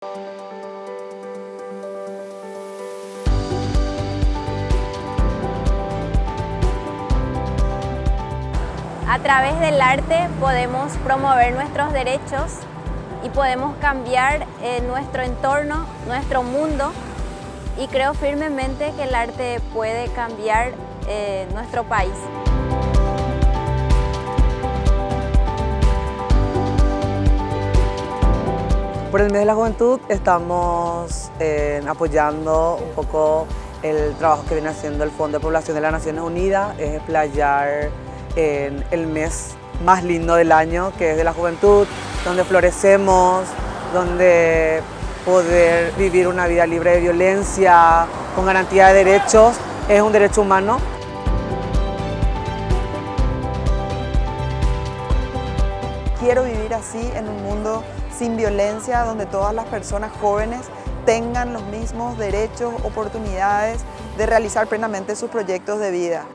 A través del arte podemos promover nuestros derechos y podemos cambiar nuestro entorno, nuestro mundo, y creo firmemente que el arte puede cambiar nuestro país. Por el mes de la juventud estamos apoyando un poco el trabajo que viene haciendo el Fondo de Población de las Naciones Unidas, es explayar en el mes más lindo del año, que es de la juventud, donde florecemos, donde poder vivir una vida libre de violencia, con garantía de derechos, es un derecho humano. Quiero vivir así en un mundo sin violencia, donde todas las personas jóvenes tengan los mismos derechos, oportunidades de realizar plenamente sus proyectos de vida.